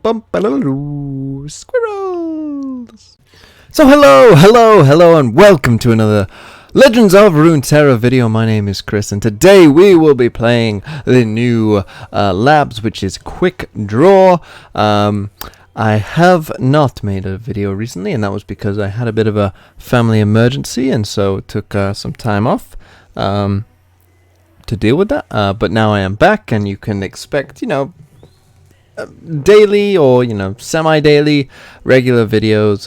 Squirrels! So hello, and welcome to another Legends of Runeterra video. My name is Chris, and today we will be playing the new labs, which is Quick Draw. I have not made a video recently, and that was because I had a bit of a family emergency, and so took some time off to deal with that. But now I am back, and you can expect, daily or semi-daily regular videos,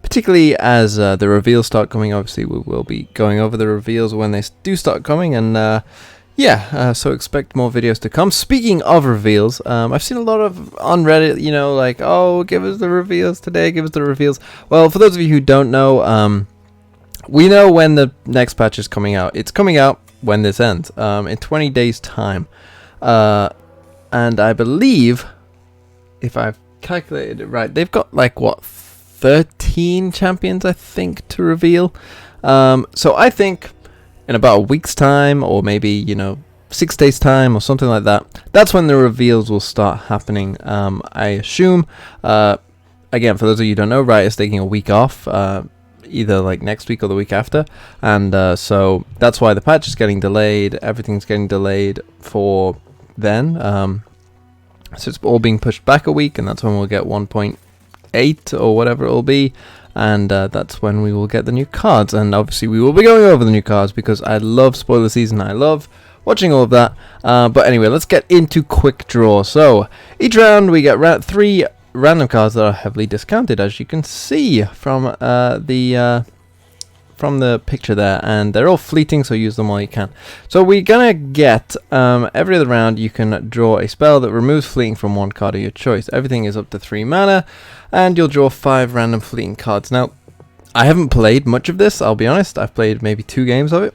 particularly as the reveals start coming. Obviously we will be going over the reveals when they do start coming, and so expect more videos to come. Speaking of reveals, I've seen a lot of on Reddit, like, oh, give us the reveals today, give us the reveals. Well, for those of you who don't know, we know when the next patch is coming out. It's coming out when this ends, in 20 days time. And I believe, if I've calculated it right, they've got like, what, 13 champions, I think, to reveal. So I think in about a week's time, or maybe, 6 days time or something like that, that's when the reveals will start happening, I assume. Again, for those of you who don't know, Riot is taking a week off, either like next week or the week after, and so that's why the patch is getting delayed. Everything's getting delayed for then, so it's all being pushed back a week, and that's when we'll get 1.8 or whatever it'll be, and that's when we will get the new cards. And obviously we will be going over the new cards because I love spoiler season, I love watching all of that. But anyway, let's get into Quick Draw. So each round we get 3 random cards that are heavily discounted, as you can see from the picture there, and they're all fleeting, so use them while you can. So we're gonna get every other round you can draw a spell that removes fleeting from one card of your choice. Everything is up to 3 mana, and you'll draw 5 random fleeting cards. Now, I haven't played much of this, I'll be honest. I've played maybe 2 games of it,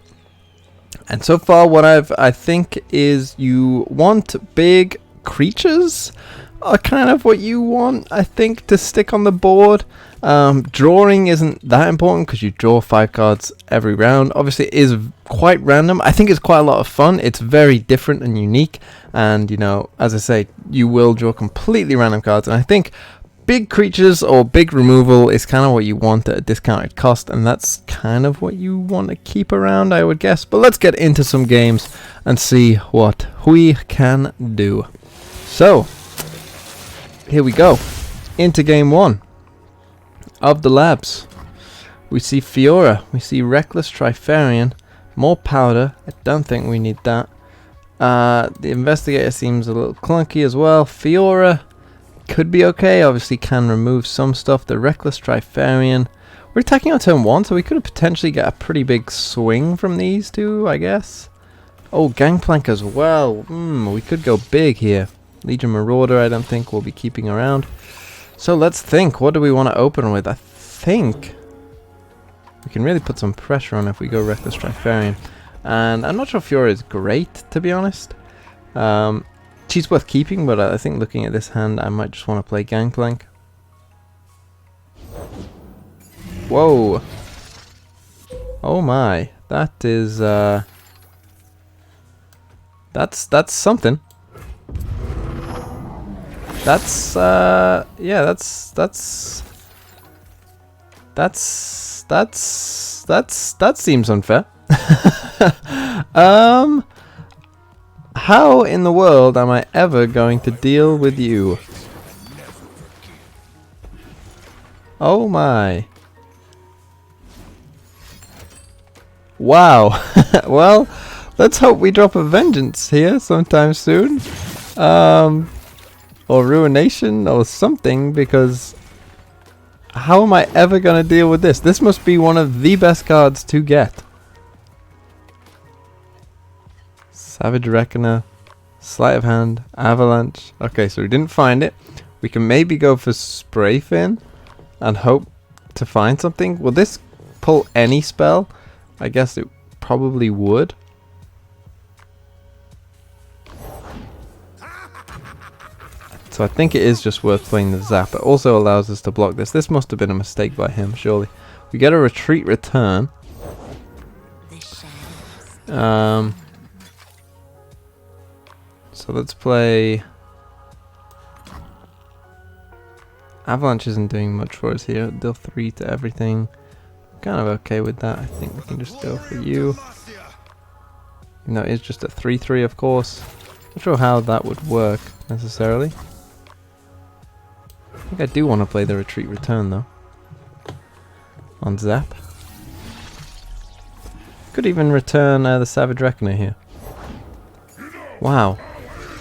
and so far what I think is you want big creatures are kind of what you want, I think, to stick on the board. Drawing isn't that important because you draw 5 cards every round. Obviously it is quite random. I think it's quite a lot of fun. It's very different and unique, and as I say, you will draw completely random cards, and I think big creatures or big removal is kind of what you want at a discounted cost, and that's kind of what you want to keep around, I would guess. But let's get into some games and see what we can do. So here we go, into game 1 of the labs. We see Fiora, we see Reckless Trifarian, more powder. I don't think we need that. The Investigator seems a little clunky as well. Fiora could be okay, obviously can remove some stuff. The Reckless Trifarian, we're attacking on turn 1, so we could potentially get a pretty big swing from these two, I guess. Oh, Gangplank as well. We could go big here. Legion Marauder I don't think we'll be keeping around. So let's think, what do we want to open with? I think we can really put some pressure on if we go Reckless Trifarian. And I'm not sure Fiora is great, to be honest. She's worth keeping, but I think looking at this hand I might just want to play Gangplank. Whoa. Oh my. That is that's something. That's yeah, that seems unfair. How in the world am I ever going to deal with you? Oh my. Wow. Well, let's hope we drop a Vengeance here sometime soon. Or Ruination or something, because how am I ever going to deal with this? This must be one of the best cards to get. Savage Reckoner, Sleight of Hand, Avalanche. Okay, so we didn't find it. We can maybe go for Spray Fin and hope to find something. Will this pull any spell? I guess it probably would. So I think it is just worth playing the Zap. It also allows us to block this. This must have been a mistake by him, surely. We get a Retreat Return. So let's play Avalanche isn't doing much for us here. Deal 3 to everything. Kind of okay with that. I think we can just go for you. Even though it is just a 3-3, of course. Not sure how that would work necessarily. I think I do want to play the retreat return though. On Zap. Could even return the Savage Reckoner here. Wow.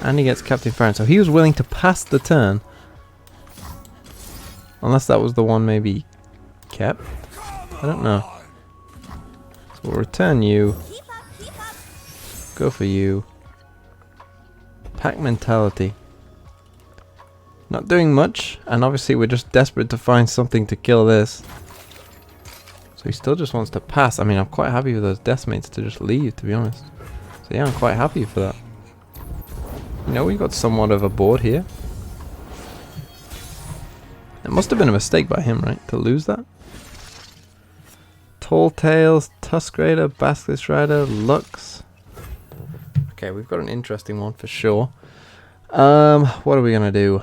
And he gets Captain Farron. So he was willing to pass the turn. Unless that was the one maybe kept. I don't know. So we'll return you. Go for you. Pack mentality. Not doing much. And obviously we're just desperate to find something to kill this. So he still just wants to pass. I mean, I'm quite happy with those Deathmates to just leave, to be honest. So yeah, I'm quite happy for that. You know, we got somewhat of a board here. It must have been a mistake by him, right? To lose that. Tall Tales, Tusk Raider, Basilisk Rider, Lux. Okay, we've got an interesting one for sure. What are we gonna do?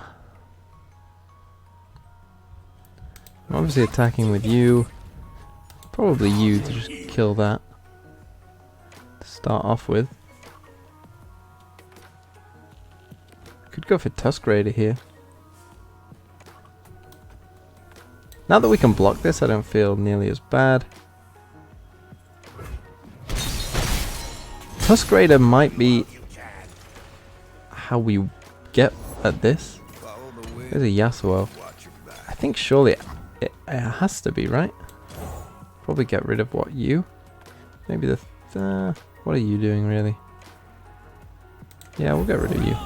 I'm obviously attacking with you. Probably you to just kill that. To start off with. Could go for Tusk Raider here. Now that we can block this, I don't feel nearly as bad. Tusk Raider might be how we get at this. There's a Yasuo. I think surely it has to be, right? Probably get rid of what you? Maybe the... what are you doing, really? Yeah, we'll get rid of you.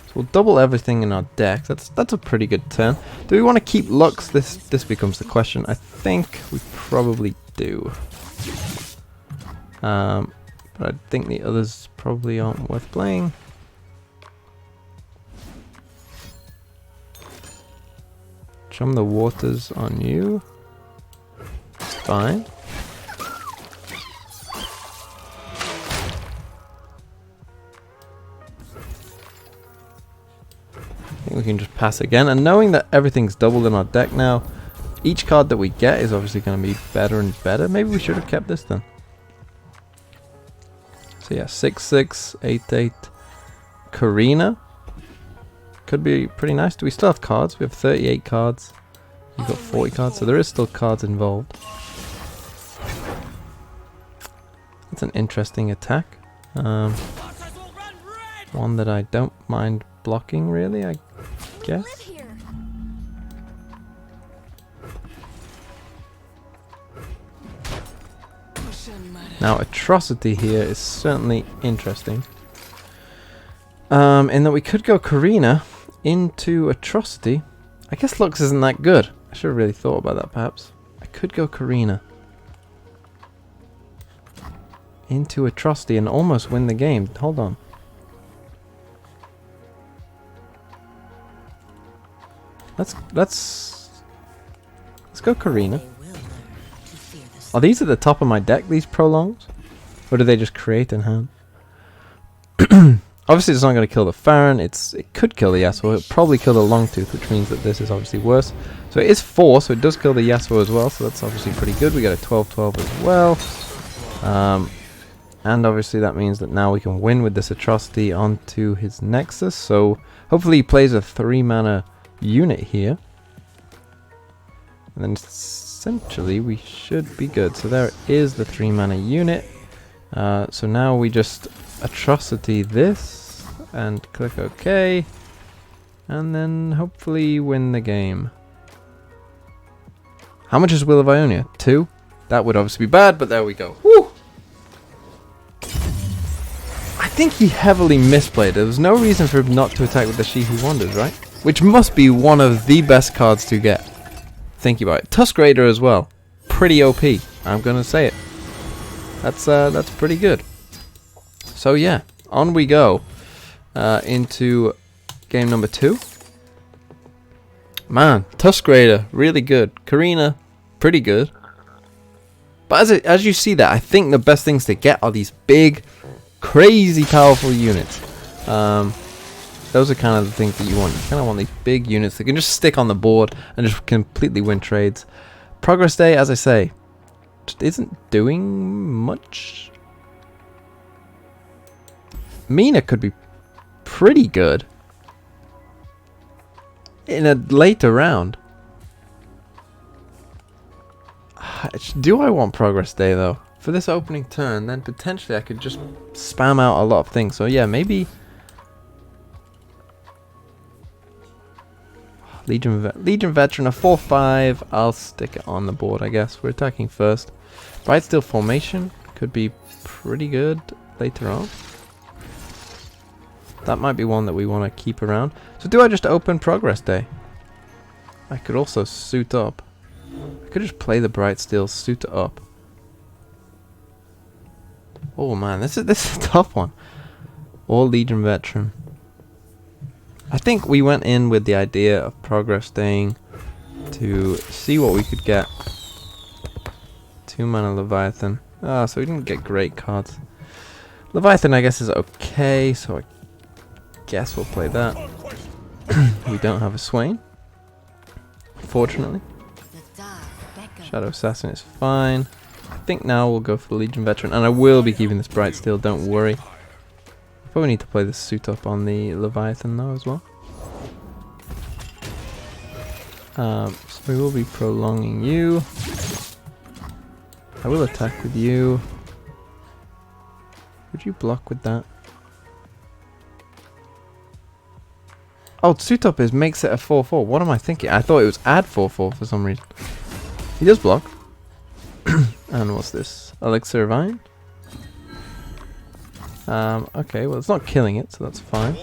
So we'll double everything in our deck. That's a pretty good turn. Do we want to keep Lux? This becomes the question. I think we probably do. But I think the others probably aren't worth playing. Chum the waters on you. Fine. I think we can just pass again, and knowing that everything's doubled in our deck now, each card that we get is obviously going to be better and better. Maybe we should have kept this then. So yeah, 6/6, 8/8, Karina. Could be pretty nice. Do we still have cards? We have 38 cards. You've got 40 cards, so there is still cards involved. That's an interesting attack. One that I don't mind blocking, really, I guess. Now, Atrocity here is certainly interesting. In that we could go Karina into Atrocity. I guess Lux isn't that good. I should have really thought about that, perhaps. I could go Karina into Atrocity and almost win the game. Hold on. Let's go Karina. Are these at the top of my deck, these prolongs? Or do they just create in hand? Obviously it's not going to kill the Farron, it could kill the Yasuo, it'll probably kill the Longtooth, which means that this is obviously worse. So it is 4, so it does kill the Yasuo as well, so that's obviously pretty good. We got a 12/12 as well. And obviously that means that now we can win with this Atrocity onto his Nexus, so hopefully he plays a 3-mana unit here. And then essentially we should be good. So there is the 3-mana unit. So now we just Atrocity this and click OK, and then hopefully win the game. How much is Will of Ionia? 2? That would obviously be bad, but there we go. Woo! I think he heavily misplayed. There was no reason for him not to attack with the She Who Wanders, right? Which must be one of the best cards to get. Thinking about it. Tusk Raider as well. Pretty OP. I'm gonna say it. That's pretty good. So yeah, on we go into game number 2. Man, Tusk Raider, really good. Karina, pretty good. But as you see that, I think the best things to get are these big, crazy powerful units. Those are kind of the things that you want. You kind of want these big units that can just stick on the board and just completely win trades. Progress Day, as I say, just isn't doing much. Mina could be pretty good in a later round. Do I want Progress Day though? For this opening turn, then potentially I could just spam out a lot of things. So yeah, maybe Legion Veteran, a 4/5. I'll stick it on the board, I guess. We're attacking first. Bright Steel Formation could be pretty good later on. That might be one that we want to keep around. So do I just open Progress Day? I could also suit up. I could just play the Bright Steel, suit it up. Oh man, this is a tough one. Or Legion Veteran. I think we went in with the idea of Progress Daying to see what we could get. 2 mana Leviathan. Ah, so we didn't get great cards. Leviathan, I guess, is okay, so I guess we'll play that. We don't have a Swain, fortunately. Shadow Assassin is fine. I think now we'll go for the Legion Veteran, and I will be keeping this Bright Steel, don't worry. Probably need to play this suit up on the Leviathan though as well. So we will be prolonging you. I will attack with you. Would you block with that? Oh, suit up makes it a 4/4. What am I thinking? I thought it was add 4/4 for some reason. He does block. And what's this? Elixir of Iron? Okay, well it's not killing it, so that's fine.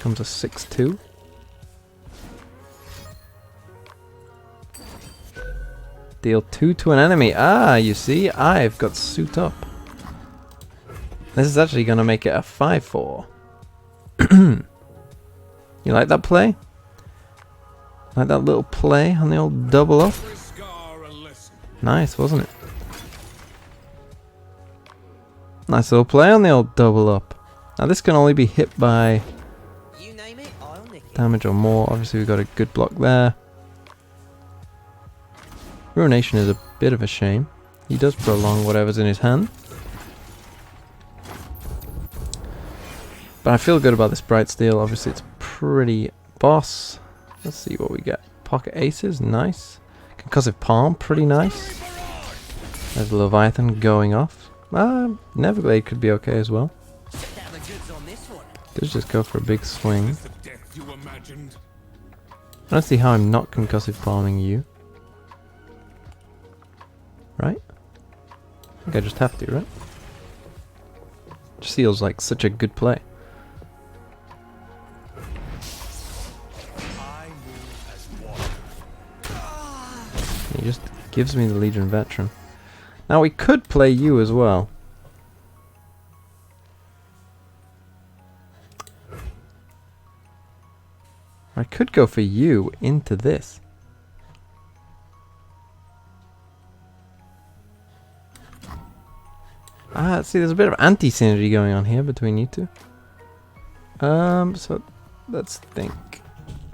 Comes a 6/2. Deal 2 to an enemy. Ah, you see, I've got suit up. This is actually going to make it a 5/4. You like that play? Like that little play on the old double up? Nice, wasn't it? Nice little play on the old double up. Now this can only be hit by damage or more. Obviously we've got a good block there. Ruination is a bit of a shame. He does prolong whatever's in his hand. But I feel good about this Bright Steel. Obviously it's pretty boss. Let's see what we get. Pocket Aces, nice. Concussive Palm, pretty nice. There's Leviathan going off. Neverglade could be okay as well. Let's just go for a big swing. I don't see how I'm not concussive palming you. Right? I think I just have to, right? Just feels like such a good play. He just gives me the Legion Veteran. Now we could play you as well. I could go for you into this. See, there's a bit of anti-synergy going on here between you two. So let's think.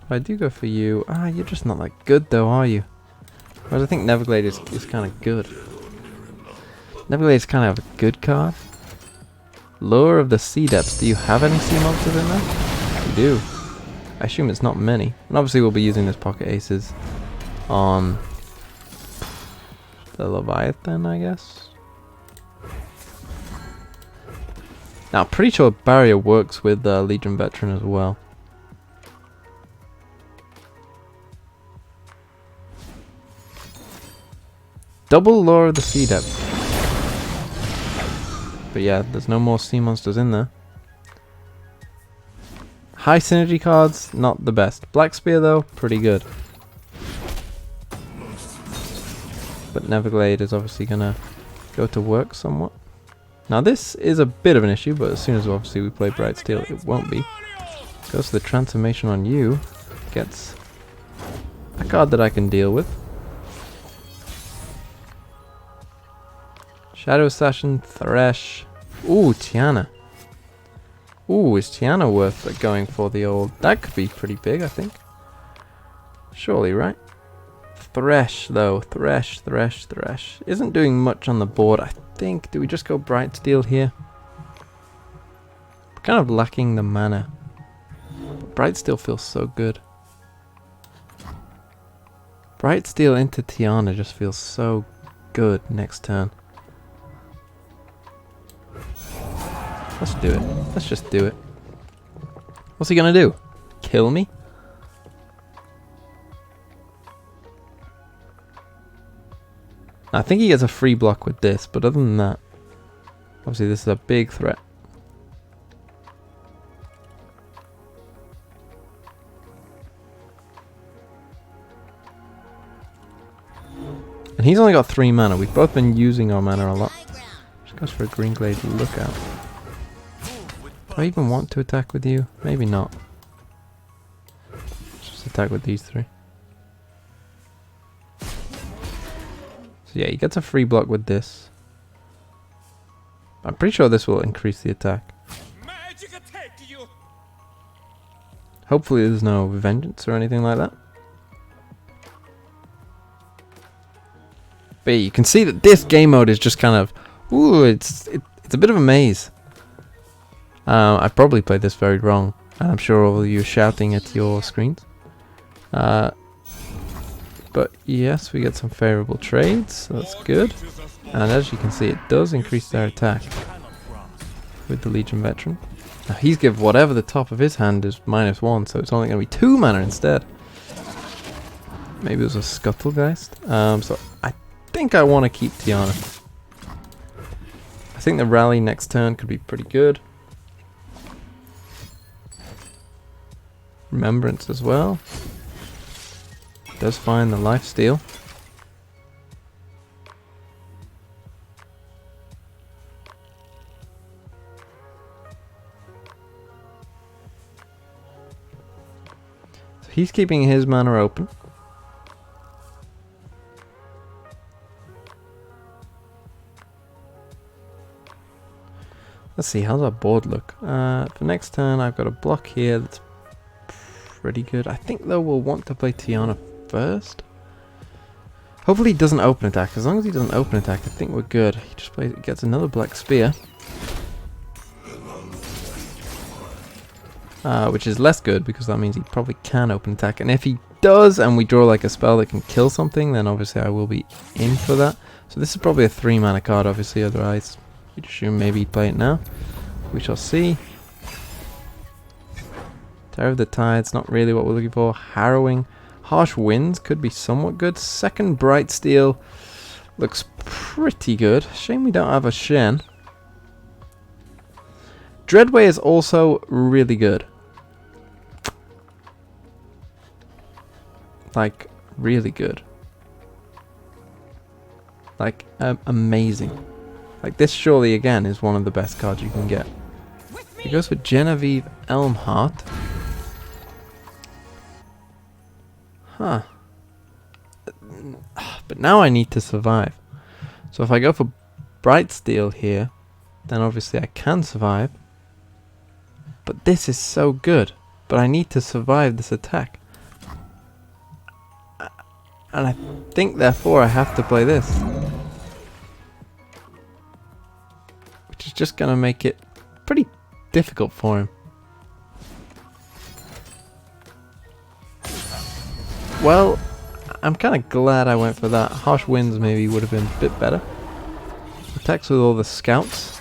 If I do go for you, you're just not that good though, are you? Whereas I think Neverglade is kind of good. Neverglade is kind of a good card. Lure of the Sea Depths. Do you have any sea monsters in there? You do. I assume it's not many. And obviously we'll be using this Pocket Aces on the Leviathan, I guess. Now, I'm pretty sure Barrier works with Legion Veteran as well. Double Lure of the Sea Depths. But yeah, there's no more sea monsters in there. High synergy cards, not the best. Black Spear though, pretty good. But Neverglade is obviously gonna go to work somewhat. Now this is a bit of an issue, but as soon as obviously we play Bright Steel, it won't be. Goes to the transformation on you. Gets a card that I can deal with. Shadow Assassin, Thresh. Ooh, Tiana. Ooh, is Tiana worth going for the old... That could be pretty big, I think. Surely, right? Thresh, though. Thresh. Isn't doing much on the board, I think. Do we just go Bright Steel here? We're kind of lacking the mana. But Bright Steel feels so good. Bright Steel into Tiana just feels so good next turn. Let's do it. Let's just do it. What's he gonna do? Kill me? I think he gets a free block with this, but other than that, obviously this is a big threat. And he's only got 3 mana. We've both been using our mana a lot. Just goes for a Green Glade Lookout. Do I even want to attack with you? Maybe not. Just attack with these 3. So yeah, he gets a free block with this. I'm pretty sure this will increase the attack. Hopefully there's no vengeance or anything like that. But you can see that this game mode is just kind of... Ooh, it's a bit of a maze. I probably played this very wrong, and I'm sure all of you are shouting at your screens. But yes, we get some favorable trades, so that's good. And as you can see, it does increase their attack with the Legion Veteran. Now he's give whatever the top of his hand is -1, so it's only going to be 2 mana instead. Maybe it was a Scuttlegeist. So I think I want to keep Tiana. I think the rally next turn could be pretty good. Remembrance as well. Does find the lifesteal. So he's keeping his mana open. Let's see, how's our board look? For next turn I've got a block here that's pretty good. I think though we'll want to play Tiana first. Hopefully he doesn't open attack. As long as he doesn't open attack, I think we're good. He just gets another Black Spear. Which is less good because that means he probably can open attack. And if he does and we draw like a spell that can kill something, then obviously I will be in for that. So this is probably a 3 mana card obviously, otherwise you'd assume maybe he'd play it now. We shall see. Terror of the Tides, not really what we're looking for. Harrowing. Harsh Winds could be somewhat good. Second Bright Steel looks pretty good. Shame we don't have a Shen. Dreadway is also really good. Like, really good. Like, amazing. Like, this surely, again, is one of the best cards you can get. It goes for Genevieve Elmhart. Huh. But now I need to survive. So if I go for Bright Steel here, then obviously I can survive. But this is so good. But I need to survive this attack. And I think therefore I have to play this. Which is just going to make it pretty difficult for him. Well, I'm kind of glad I went for that. Harsh Winds maybe would have been a bit better. Attacks with all the scouts.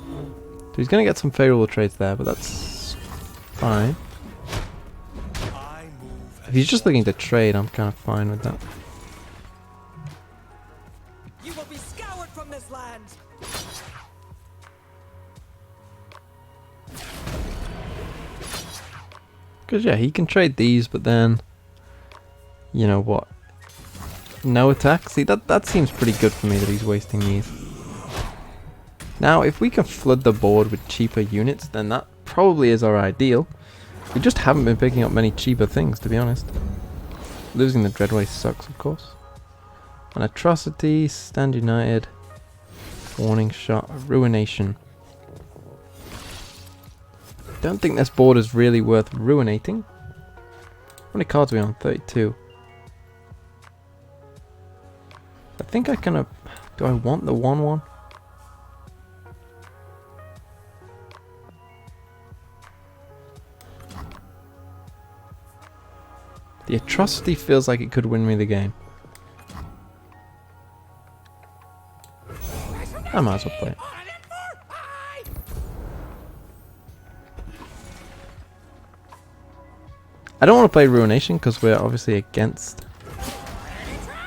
So he's going to get some favourable trades there, but that's fine. If he's just looking to trade, I'm kind of fine with that. You will be scoured from this land. Because yeah, he can trade these, but then, you know what? No attack? See, that seems pretty good for me that he's wasting these. Now, if we can flood the board with cheaper units, then that probably is our ideal. We just haven't been picking up many cheaper things, to be honest. Losing the Dreadway sucks, of course. An Atrocity, Stand United. Warning shot. Ruination. Don't think this board is really worth ruinating. How many cards are we on? 32. I think I kind of... Do I want the 1/1? The atrocity feels like it could win me the game. I might as well play it. I don't want to play Ruination because we're obviously against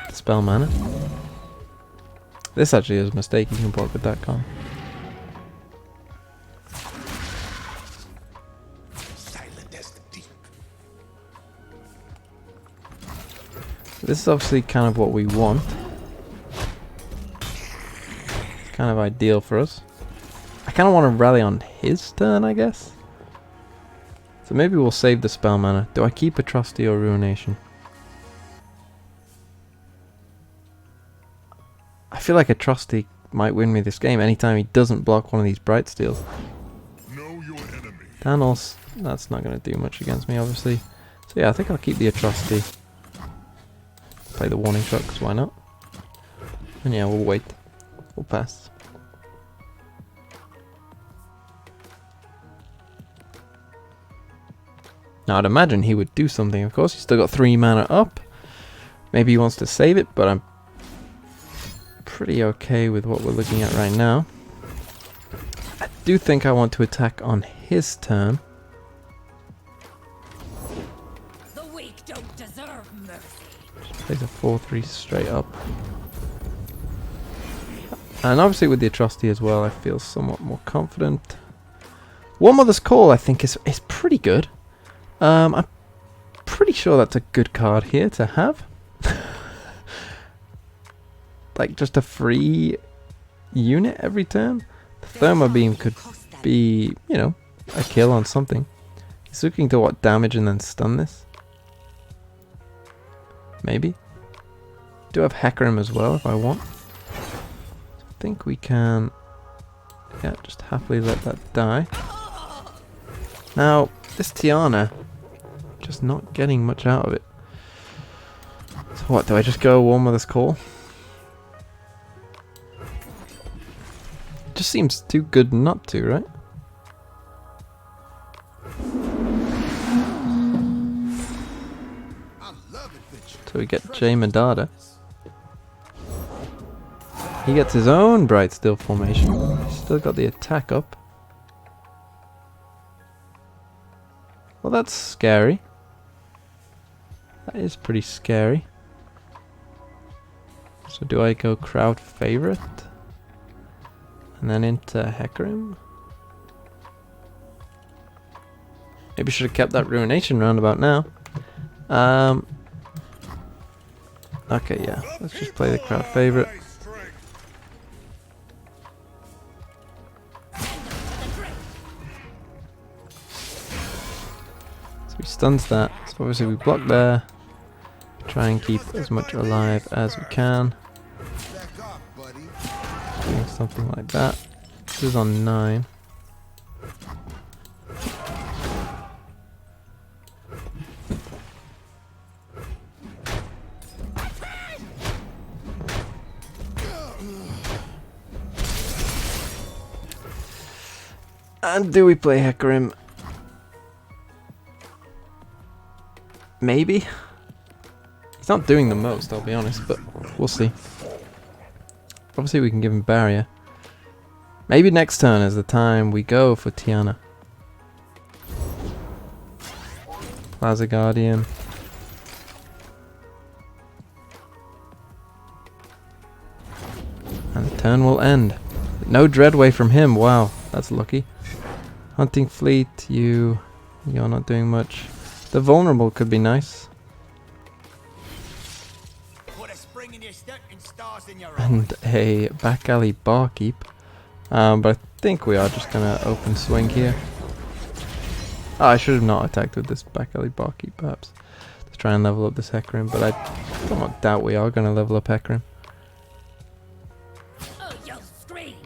the spell mana. This actually is a mistake, you can block with that card. This is obviously kind of what we want. Kind of ideal for us. I kind of want to rally on his turn, I guess. So maybe we'll save the spell mana. Do I keep Atrocity or Ruination? I feel like Atrocity might win me this game anytime he doesn't block one of these Bright Steels. Thanos, that's not going to do much against me, obviously. So yeah, I think I'll keep the Atrocity. Play the warning shot, because why not? And yeah, we'll wait. We'll pass. Now I'd imagine he would do something, of course. He's still got 3 mana up. Maybe he wants to save it, but I'm pretty okay with what we're looking at right now. I do think I want to attack on his turn. The weak don't deserve mercy. Plays a 4/3 straight up. And obviously with the Atrocity as well, I feel somewhat more confident. One Mother's Call, I think, is pretty good. I'm pretty sure that's a good card here to have. Like just a free unit every turn. The Thermo Beam could be, you know, a kill on something. He's looking to what, damage and then stun this? Maybe. Do have Hecarim as well if I want. I think we can, yeah, just happily let that die. Now, this Tiana, just not getting much out of it. So what, do I just go Warm Mother's Call? Just seems too good not to, right? So we get Jay Madada. He gets his own Bright Steel formation. Still got the attack up. Well, that's scary. That is pretty scary. So do I go Crowd Favorite? And then into Hecarim? Maybe should have kept that Ruination roundabout now. Okay, yeah. Let's just play the Crowd Favorite. So he stuns that. So obviously we block there. Try and keep as much alive as we can. Doing something like that. This is on 9. And do we play Hecarim? Maybe? He's not doing the most, I'll be honest, but we'll see. Obviously we can give him Barrier. Maybe next turn is the time we go for Tiana. Plaza Guardian. And the turn will end. No Dreadway from him, wow, that's lucky. Hunting Fleet, you're not doing much. The Vulnerable could be nice. And a Back Alley Barkeep. But I think we are just gonna open swing here. Oh, I should have not attacked with this Back Alley Barkeep, perhaps. To try and level up this Hecarim, but I don't doubt we are gonna level up Hecarim. Oh, you'll scream.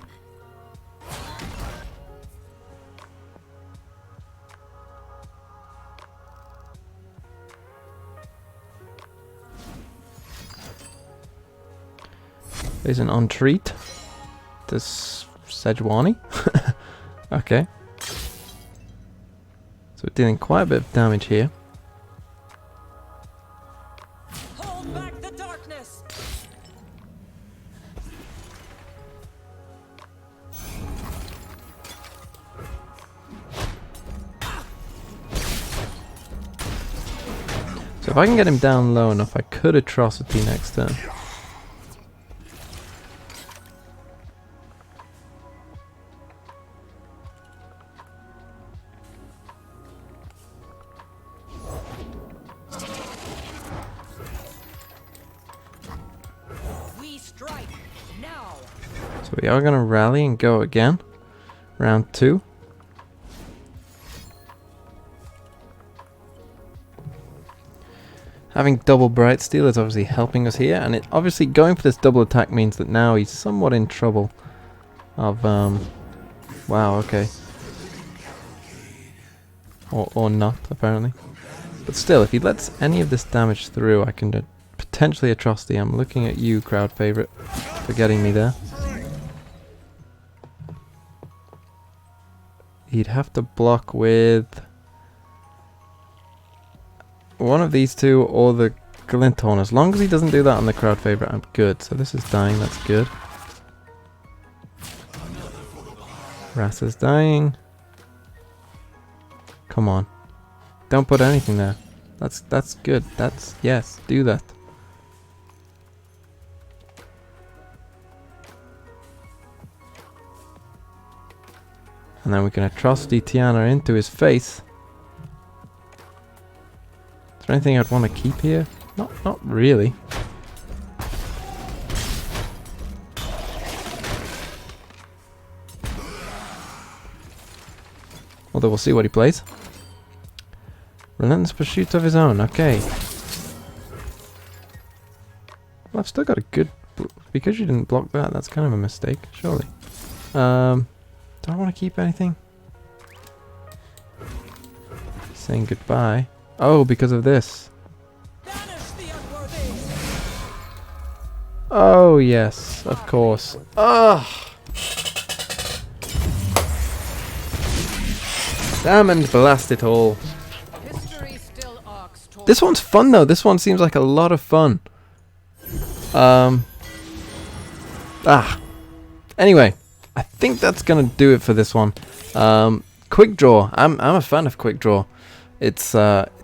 Plays an entreat. This Sejuani. Okay. So we're dealing quite a bit of damage here. Hold back the darkness. So if I can get him down low enough, I could atrocity next turn. We strike now. So we are going to rally and go again. Round 2. Having double Bright Steel is obviously helping us here, and it obviously going for this double attack means that now he's somewhat in trouble of wow, okay. Or not, apparently. But still, if he lets any of this damage through, I can potentially atrocity. I'm looking at you, crowd favorite, for getting me there. He'd have to block with one of these two or the Glinthorn. As long as he doesn't do that on the crowd favorite, I'm good. So this is dying, that's good. Rasa's dying. Come on. Don't put anything there. That's good. That's, yes, do that. And then we can atrocity Tiana into his face. Is there anything I'd want to keep here? Not really. Although we'll see what he plays. Relentless Pursuit of his own, okay. Well, I've still got a good... because you didn't block that, that's kind of a mistake, surely. Do I want to keep anything? Saying goodbye. Oh, because of this. Oh, yes, of course. Ugh! Damn and blast it all. This one's fun though. This one seems like a lot of fun. Anyway, I think that's gonna do it for this one. Quick draw. I'm a fan of quick draw. It's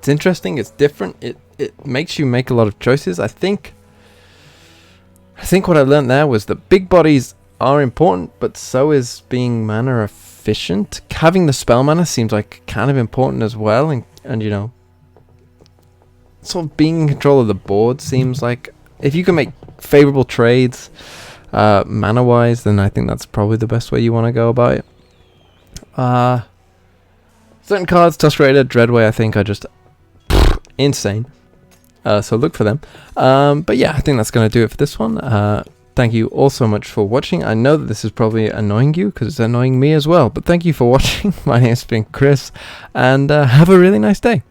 interesting. It's different. It makes you make a lot of choices. I think what I learned there was that big bodies are important, but so is being mana efficient. Having the spell mana seems like kind of important as well, and you know, sort of being in control of the board seems like if you can make favorable trades mana wise, then I think that's probably the best way you want to go about it. Certain cards, Tusk Raider, Dreadway, I think are just insane. So look for them. But yeah, I think that's going to do it for this one. Thank you all so much for watching. I know that this is probably annoying you because it's annoying me as well. But thank you for watching. My name's been Chris, and have a really nice day.